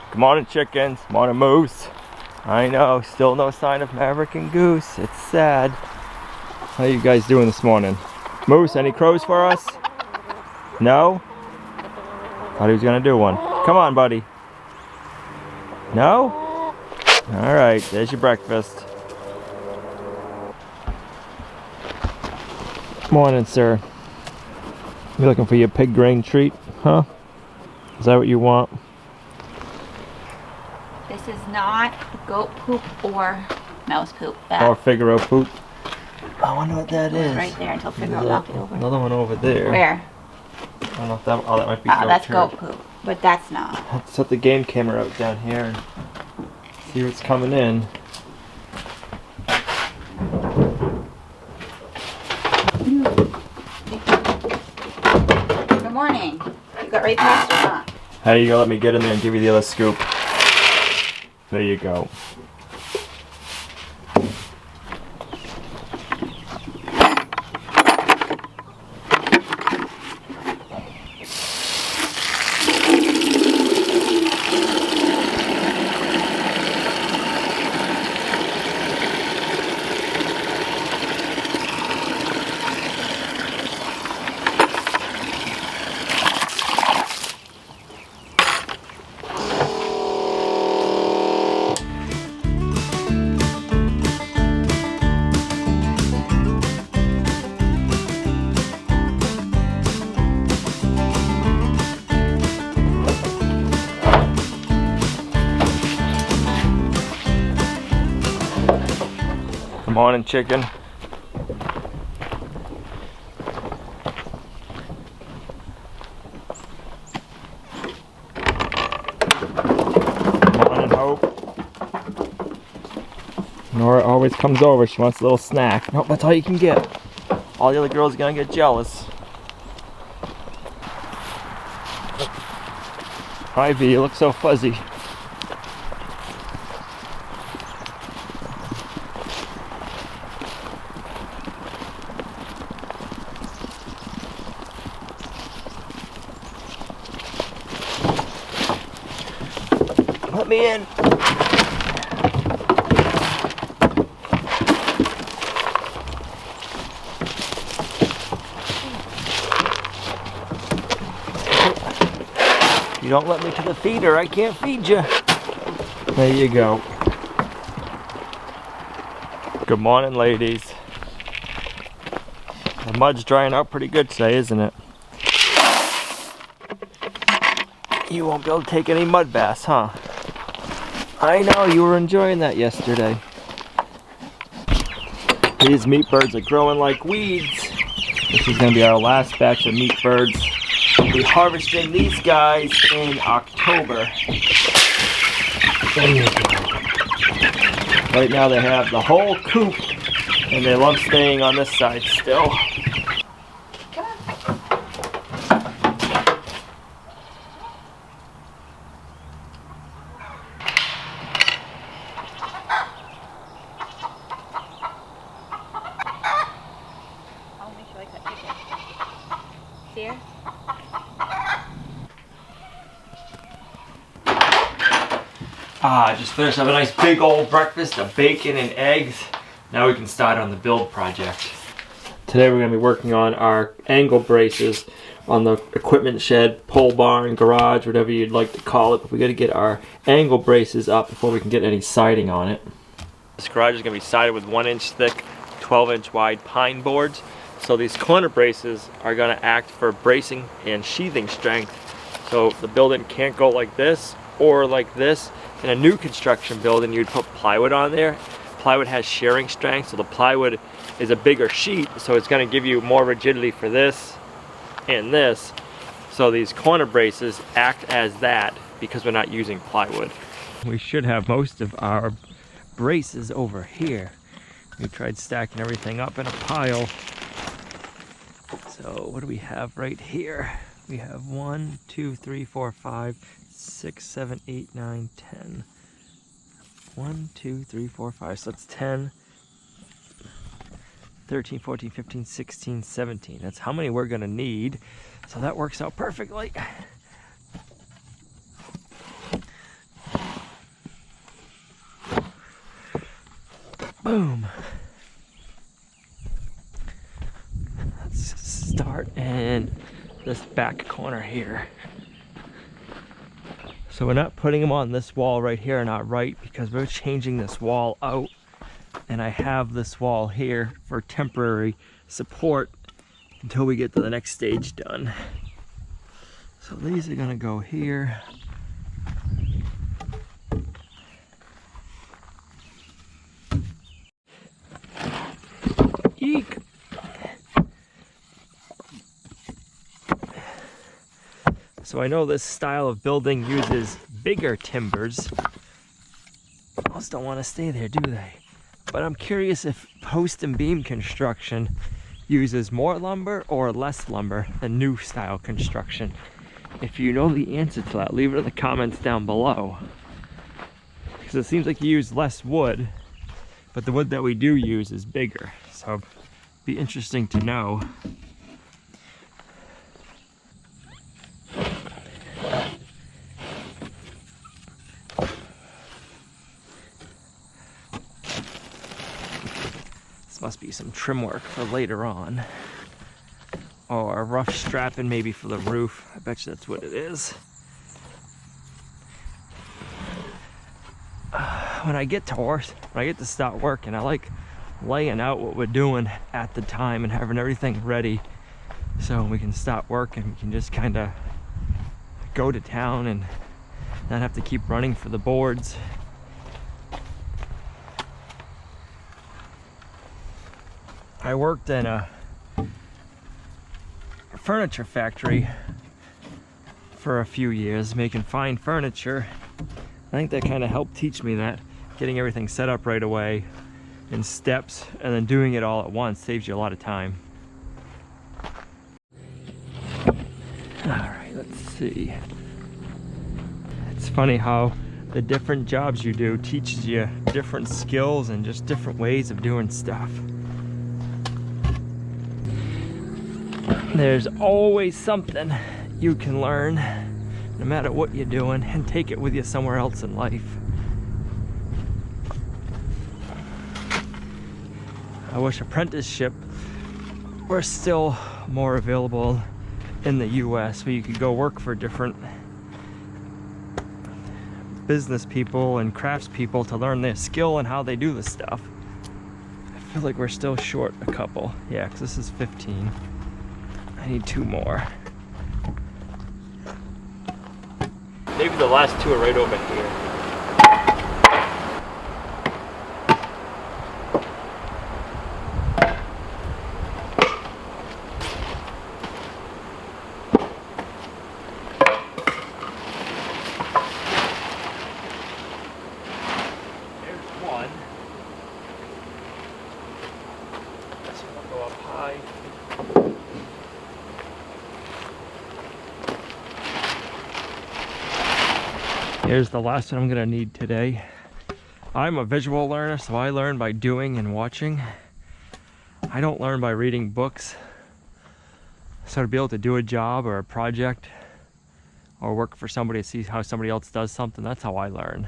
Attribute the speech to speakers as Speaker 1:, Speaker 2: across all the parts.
Speaker 1: Good morning, chickens. Morning, moose. I know, still no sign of Maverick and Goose. It's sad. How you guys doing this morning? Moose, any crows for us? No? Thought he was gonna do one. Come on, buddy. No? Alright, there's your breakfast. Morning, sir. You looking for your pig grain treat, huh? Is that what you want?
Speaker 2: This is not goat poop or mouse poop.
Speaker 1: Or Figaro poop. I wonder what that is.
Speaker 2: Right there until Figaro knocked it over.
Speaker 1: Another one over there.
Speaker 2: Where?
Speaker 1: I don't know if that. Oh, that might be.
Speaker 2: Oh, that's goat poop, but that's not.
Speaker 1: Let's set the game camera out down here and see what's coming in.
Speaker 2: Good morning. You got right past or not?
Speaker 1: Hey, you go. Let me get in there and give you the other scoop. There you go. Morning, chicken. Morning, Hope. Nora always comes over. She wants a little snack. Nope, that's all you can get. All the other girls are gonna get jealous. Ivy, you look so fuzzy. Let me in. You don't let me to the feeder, I can't feed you. There you go. Good morning, ladies. The mud's drying out pretty good today, isn't it? You won't be able to take any mud baths, huh? I know, you were enjoying that yesterday. These meat birds are growing like weeds. This is going to be our last batch of meat birds. We'll be harvesting these guys in October. There you go. Right now they have the whole coop, and they love staying on this side still. I just finished up a nice big old breakfast of bacon and eggs. Now we can start on the build project. Today we're going to be working on our angle braces on the equipment shed, pole barn, garage, whatever you'd like to call it. But we got to get our angle braces up before we can get any siding on it. This garage is going to be sided with 1-inch thick, 12-inch wide pine boards. So these corner braces are going to act for bracing and sheathing strength. So the building can't go like this or like this. In a new construction building, you'd put plywood on there. Plywood has shearing strength, so the plywood is a bigger sheet, so it's going to give you more rigidity for this and this. So these corner braces act as that because we're not using plywood. We should have most of our braces over here. We tried stacking everything up in a pile. So what do we have right here? We have 1, 2, 3, 4, 5, 6, 7, 8, 9, 10. 1, 2, 3, 4, 5. So that's 10, 13, 14, 15, 16, 17. That's how many we're going to need. So that works out perfectly. Boom. Let's start in this back corner here. So we're not putting them on this wall right here on our right because we're changing this wall out, and I have this wall here for temporary support until we get to the next stage done. So these are gonna go here. Eek. So I know this style of building uses bigger timbers. Most don't want to stay there, do they? But I'm curious if post and beam construction uses more lumber or less lumber than new style construction. If you know the answer to that, leave it in the comments down below. Because it seems like you use less wood, but the wood that we do use is bigger. So it'd be interesting to know. This must be some trim work for later on. Or a rough strapping maybe for the roof. I bet you that's what it is. When I get to start working, I like laying out what we're doing at the time and having everything ready so we can start working. We can just kind of go to town and not have to keep running for the boards. I worked in a furniture factory for a few years making fine furniture. I think that kind of helped teach me that getting everything set up right away in steps and then doing it all at once saves you a lot of time. All right, let's see. It's funny how the different jobs you do teaches you different skills and just different ways of doing stuff. There's always something you can learn, no matter what you're doing, and take it with you somewhere else in life. I wish apprenticeship were still more available in the US, where you could go work for different business people and crafts people to learn their skill and how they do this stuff. I feel like we're still short a couple. Yeah, because this is 15. I need 2 more. Maybe the last 2 are right over here. There's one. This one will go up high. Here's the last one I'm gonna need today. I'm a visual learner, so I learn by doing and watching. I don't learn by reading books. So to be able to do a job or a project or work for somebody to see how somebody else does something, that's how I learn.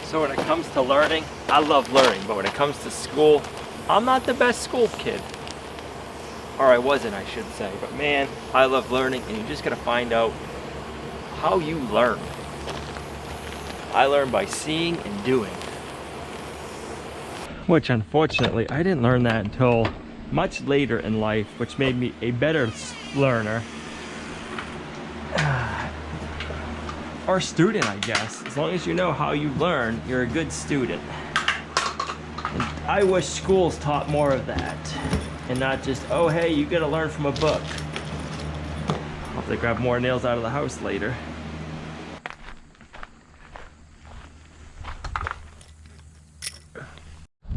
Speaker 1: So when it comes to learning, I love learning, but when it comes to school, I'm not the best school kid. Or I wasn't, I should say. But man, I love learning, and you just gotta find out how you learn. I learn by seeing and doing. Which unfortunately, I didn't learn that until much later in life, which made me a better learner. Or student, I guess. As long as you know how you learn, you're a good student. And I wish schools taught more of that. And not just, oh hey, you gotta learn from a book. I'll have to grab more nails out of the house later.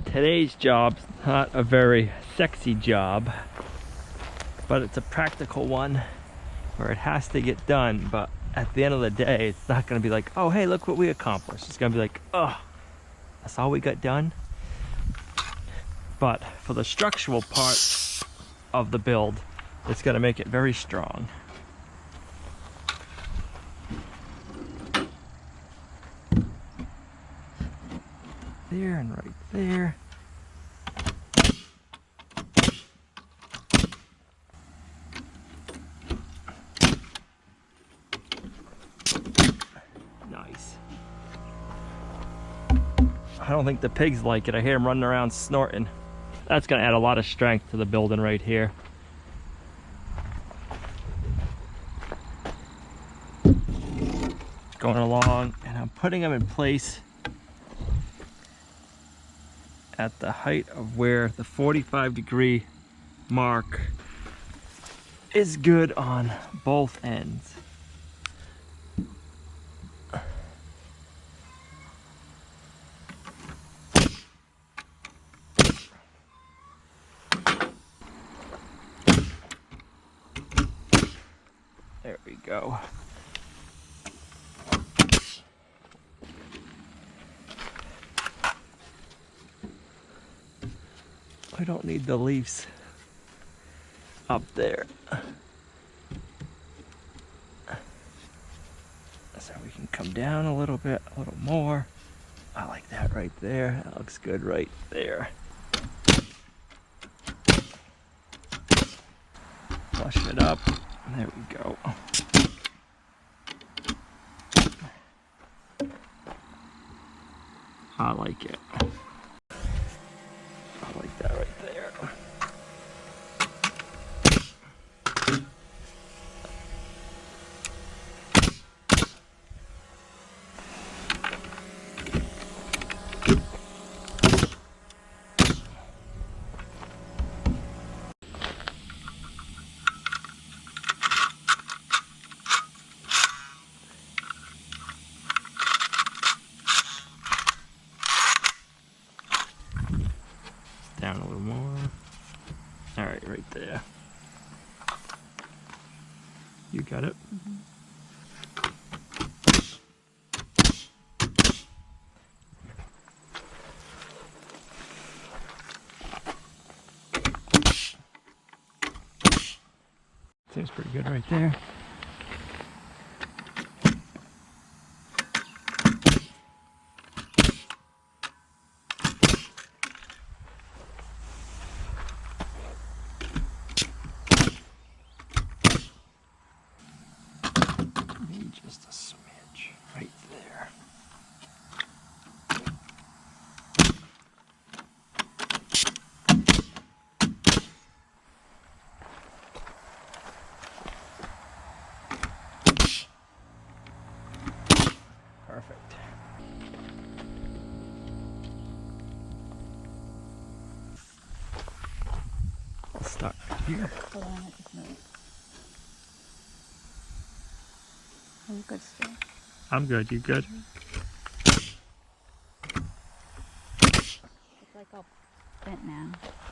Speaker 1: Today's job's not a very sexy job, but it's a practical one where it has to get done. But at the end of the day, it's not gonna be like, oh hey, look what we accomplished. It's gonna be like, oh, that's all we got done. But for the structural part of the build, it's gonna make it very strong. there and right there. Nice. I don't think the pigs like it. I hear them running around snorting. That's gonna add a lot of strength to the building right here. Going along, and I'm putting them in place at the height of where the 45-degree mark is good on both ends. There we go. I don't need the leaves up there. So we can come down a little bit, a little more. I like that right there. That looks good right there. Flush it up. There we go. I like it. I like that right there. Down a little more. All right, right there. You got it?
Speaker 2: Mm-hmm.
Speaker 1: Seems pretty good right there. Maybe just a smidge right there. Perfect. I'll start here.
Speaker 2: Hold on, I just moved. Are you good still?
Speaker 1: I'm good. You good?
Speaker 2: It's like all bent now.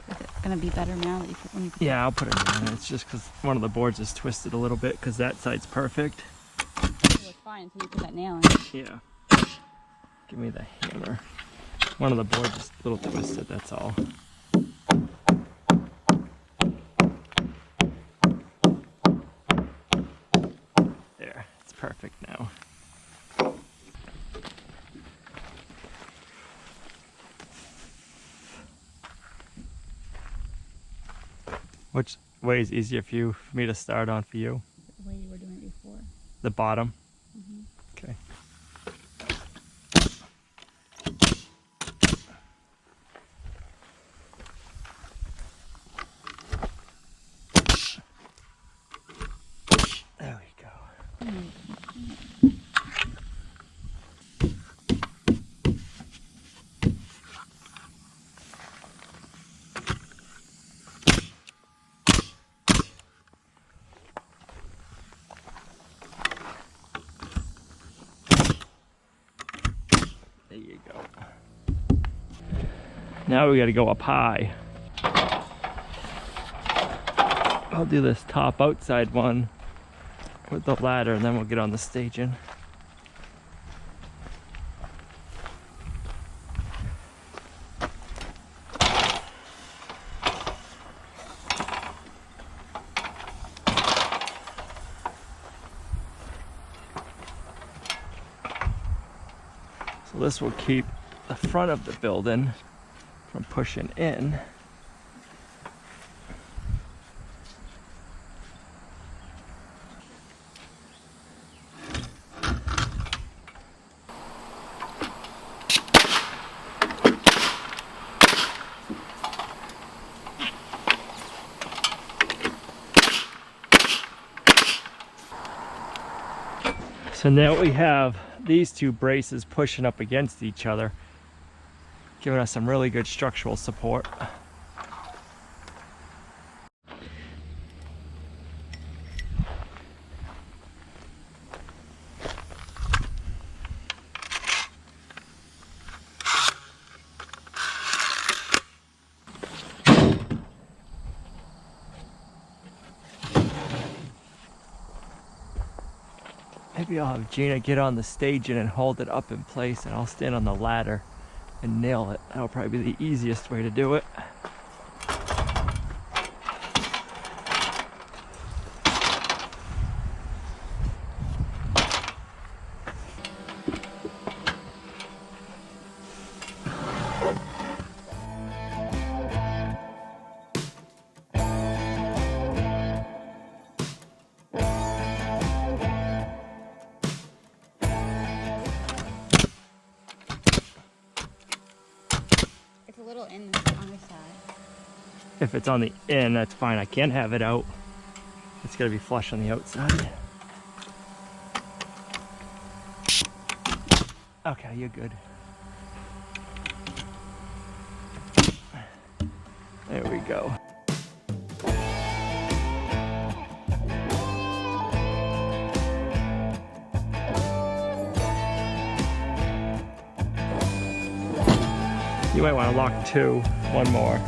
Speaker 2: Is it gonna be better now that you put when you put
Speaker 1: Yeah, I'll put it on. It's just because one of the boards is twisted a little bit because that side's perfect.
Speaker 2: it was fine until you put that nail in?
Speaker 1: Yeah. Give me the hammer. One of the boards is a little twisted, that's all. There, it's perfect now. Which way is easier for you, for me to start on for you?
Speaker 2: The way you were doing it before.
Speaker 1: The bottom?
Speaker 2: Mm-hmm.
Speaker 1: Okay. There we go. There you go. Now we gotta go up high. I'll do this top outside one with the ladder and then we'll get on the staging. So this will keep the front of the building from pushing in. So now we have these two braces pushing up against each other, giving us some really good structural support. Maybe I'll have Gina get on the staging and hold it up in place, and I'll stand on the ladder and nail it. That'll probably be the easiest way to do it.
Speaker 2: It's a little in on this side.
Speaker 1: If it's on the in, that's fine. I can't have it out. It's gotta be flush on the outside. Okay, you're good. There we go. You might want to lock two, one more.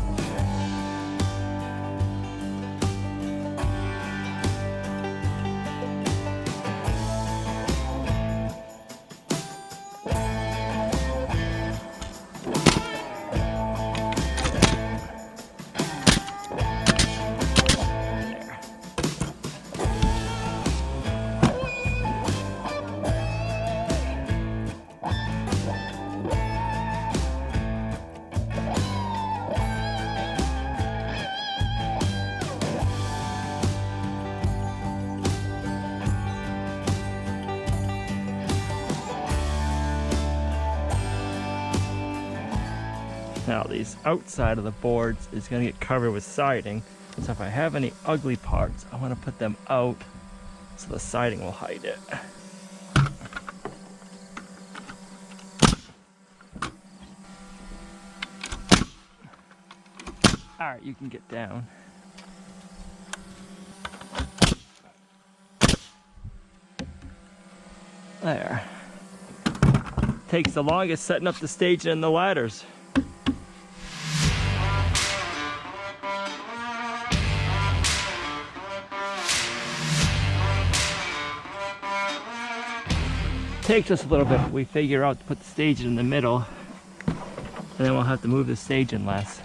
Speaker 1: Now these outside of the boards is going to get covered with siding, so if I have any ugly parts, I want to put them out so the siding will hide it. Alright, you can get down. There. Takes the longest setting up the staging and the ladders. Takes us a little bit, but we figure out to put the staging in the middle, and then we'll have to move the staging less.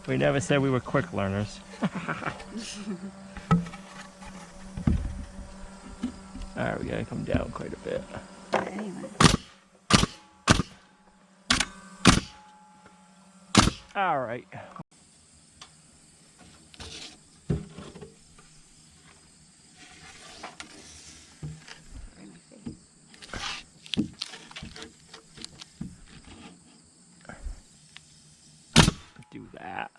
Speaker 1: We never said we were quick learners. Alright, we gotta come down quite a bit.
Speaker 2: Anyway.
Speaker 1: Alright. Do that.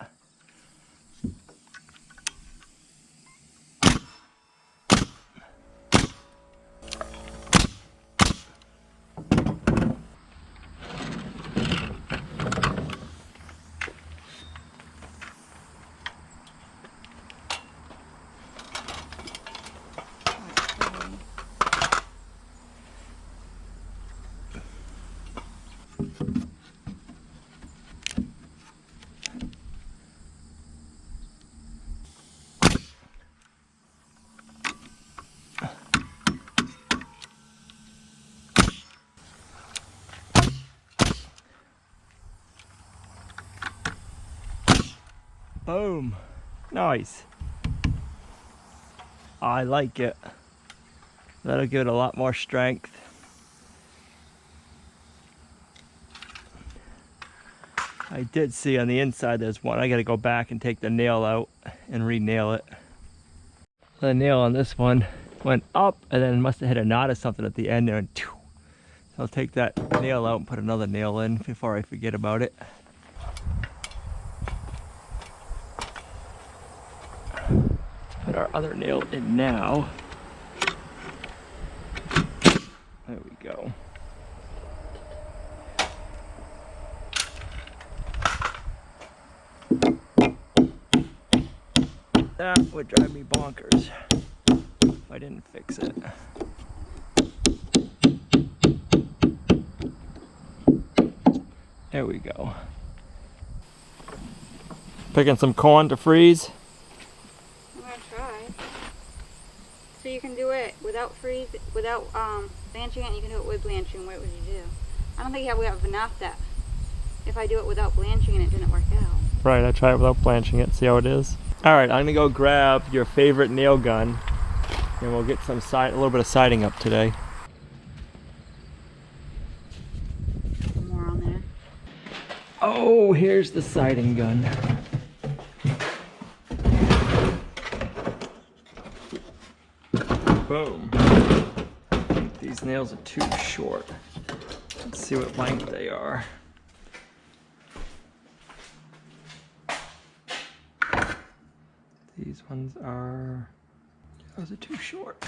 Speaker 1: Boom. Nice. I like it. That'll give it a lot more strength. Alright, I did see on the inside there's one. I gotta go back and take the nail out and re-nail it. The nail on this one went up and then must have hit a knot or something at the end there. And so I'll take that nail out and put another nail in before I forget about it. Let's put our other nail in now. There we go. That would drive me bonkers if I didn't fix it. There we go. Picking some corn to freeze.
Speaker 2: I'm gonna try. So you can do it without blanching it, and you can do it with blanching. What would you do? I don't think we have enough that if I do it without blanching and it didn't work out.
Speaker 1: Right, I try it without blanching it, see how it is. Alright, I'm gonna go grab your favorite nail gun and we'll get some a little bit of siding up today.
Speaker 2: Some more on there.
Speaker 1: Oh, here's the siding gun. Boom. These nails are too short. Let's see what length they are. These ones are, those are too short.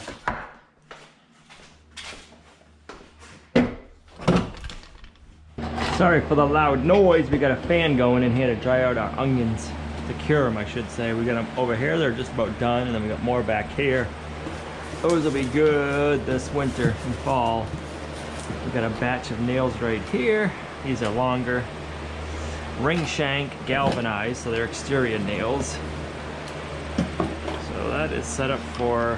Speaker 1: Sorry for the loud noise. We got a fan going in here to dry out our onions, to cure them I should say. We got them over here, they're just about done, and then we got more back here. Those will be good this winter and fall. We got a batch of nails right here. These are longer. Ring shank galvanized, so they're exterior nails. So that is set up for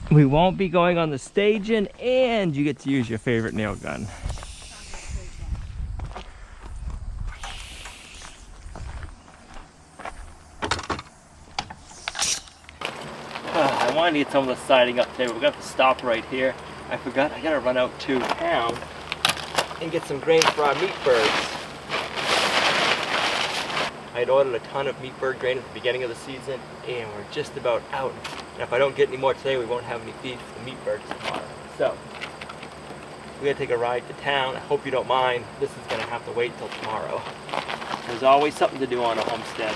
Speaker 1: we won't be going on the staging, and you get to use your favorite nail gun. I wanted to get some of the siding up today, but we're going to have to stop right here. I forgot, I got to run out to town and get some grain for our meat birds. I had ordered a ton of meat bird grain at the beginning of the season, and we're just about out. And if I don't get any more today, we won't have any feed for the meat birds tomorrow. So, we're going to take a ride to town. I hope you don't mind. This is going to have to wait till tomorrow. There's always something to do on a homestead.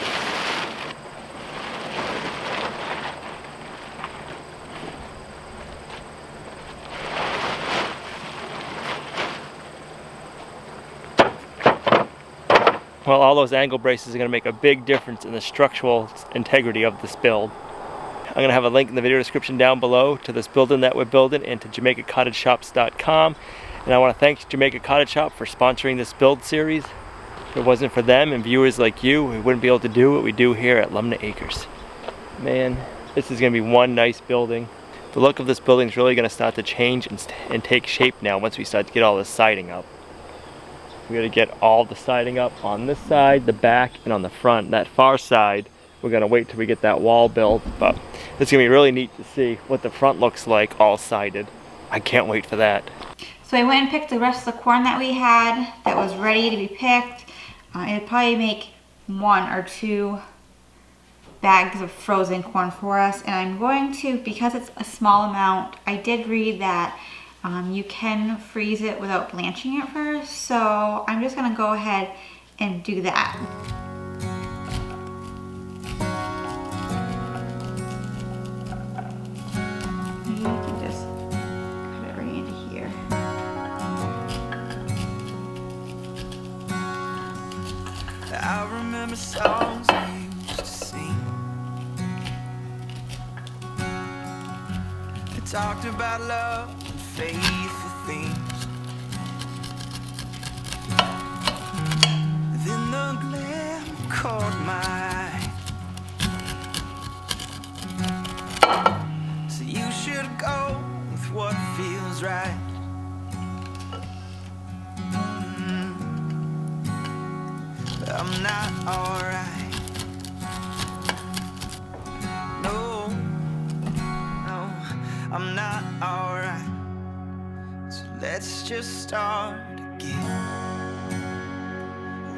Speaker 1: Well, all those angle braces are going to make a big difference in the structural integrity of this build. I'm going to have a link in the video description down below to this building that we're building and to JamaicaCottageShops.com. And I want to thank Jamaica Cottage Shop for sponsoring this build series. If it wasn't for them and viewers like you, we wouldn't be able to do what we do here at Lumnah Acres. Man, this is going to be one nice building. The look of this building is really going to start to change and take shape now once we start to get all this siding up. We got to get all the siding up on this side, the back, and on the front. That far side, we're going to wait till we get that wall built, but it's going to be really neat to see what the front looks like all sided. I can't wait for that.
Speaker 2: So I went and picked the rest of the corn that we had that was ready to be picked. It'd probably make 1 or 2 bags of frozen corn for us, and I'm going to, because it's a small amount, I did read that you can freeze it without blanching it first, so I'm just gonna go ahead and do that. Maybe you can just cut it right into here.
Speaker 3: I remember songs I used to sing. They talked about love and faithful things. Then the glam caught my eye. So you should go with what feels right. just start again.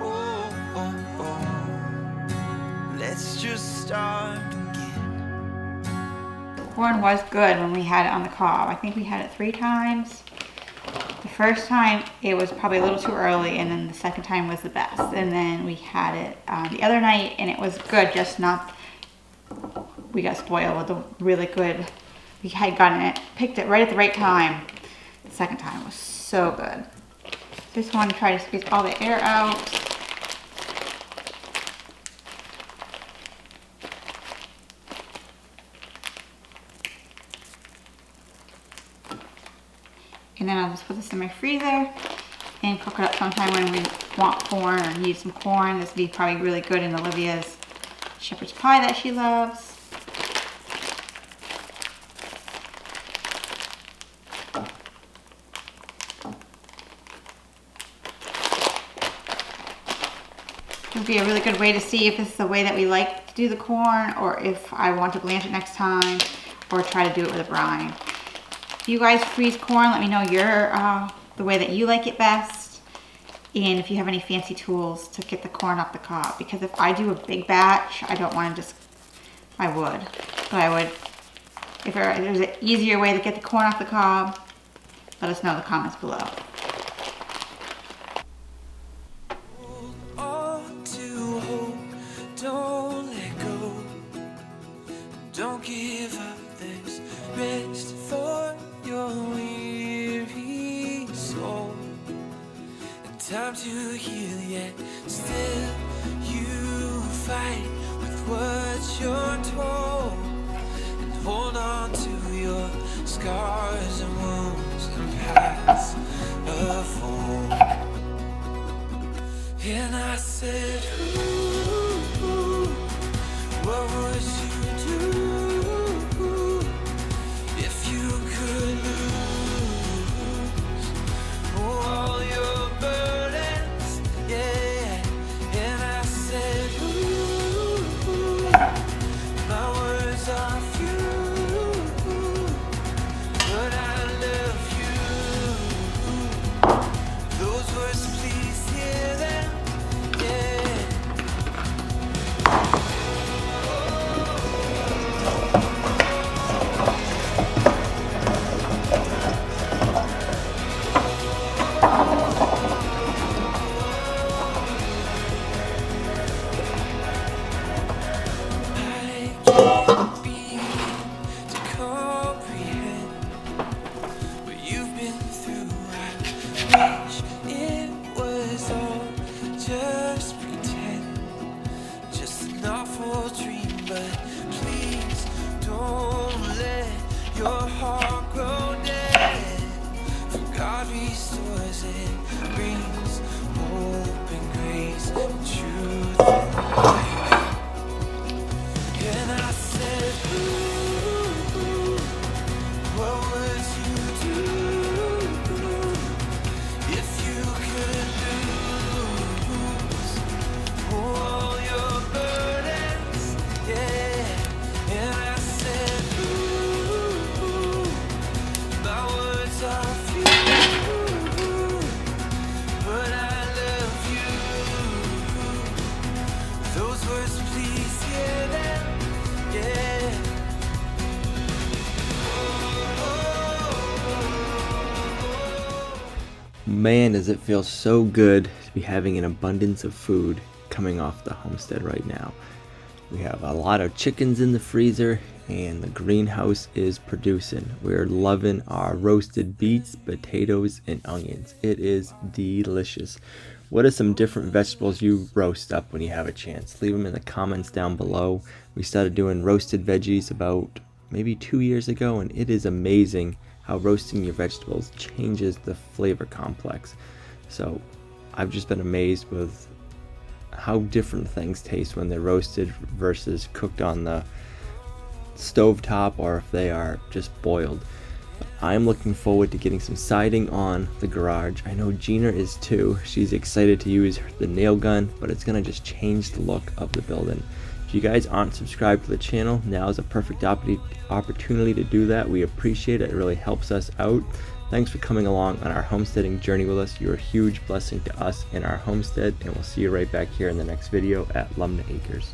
Speaker 3: Oh, oh, oh. Let's just start again.
Speaker 2: The corn was good when we had it on the cob. I think we had it 3 times. The first time it was probably a little too early, and then the second time was the best. And then we had it the other night and it was good, just not, we got spoiled with the really good, we had gotten it, picked it right at the right time. The second time was so good. Just want to try to squeeze all the air out. And then I'll just put this in my freezer and cook it up sometime when we want corn or need some corn. This would be probably really good in Olivia's shepherd's pie that she loves. It would be a really good way to see if this is the way that we like to do the corn, or if I want to blanch it next time, or try to do it with a brine. If you guys freeze corn, let me know the way that you like it best, and if you have any fancy tools to get the corn off the cob. Because if I do a big batch, I don't want to just, I would, but I would, if there's an easier way to get the corn off the cob, let us know in the comments below.
Speaker 3: Don't give up, there's rest for your weary soul, and time to heal, yet still you fight with what you're told, and hold on to your scars and wounds and paths of old. And I said, ooh, what would you do?
Speaker 1: Man, does it feel so good to be having an abundance of food coming off the homestead right now. We have a lot of chickens in the freezer and the greenhouse is producing. We're loving our roasted beets, potatoes, and onions. It is delicious. What are some different vegetables you roast up when you have a chance? Leave them in the comments down below. We started doing roasted veggies about maybe 2 years ago, and it is amazing how roasting your vegetables changes the flavor complex. So I've just been amazed with how different things taste when they're roasted versus cooked on the stovetop, or if they are just boiled. I'm looking forward to getting some siding on the garage. I know Gina is too. She's excited to use the nail gun, but it's gonna just change the look of the building. If you guys aren't subscribed to the channel, now is a perfect opportunity to do that. We appreciate it. It really helps us out. Thanks for coming along on our homesteading journey with us. You're a huge blessing to us and our homestead, and we'll see you right back here in the next video at Lumnah Acres.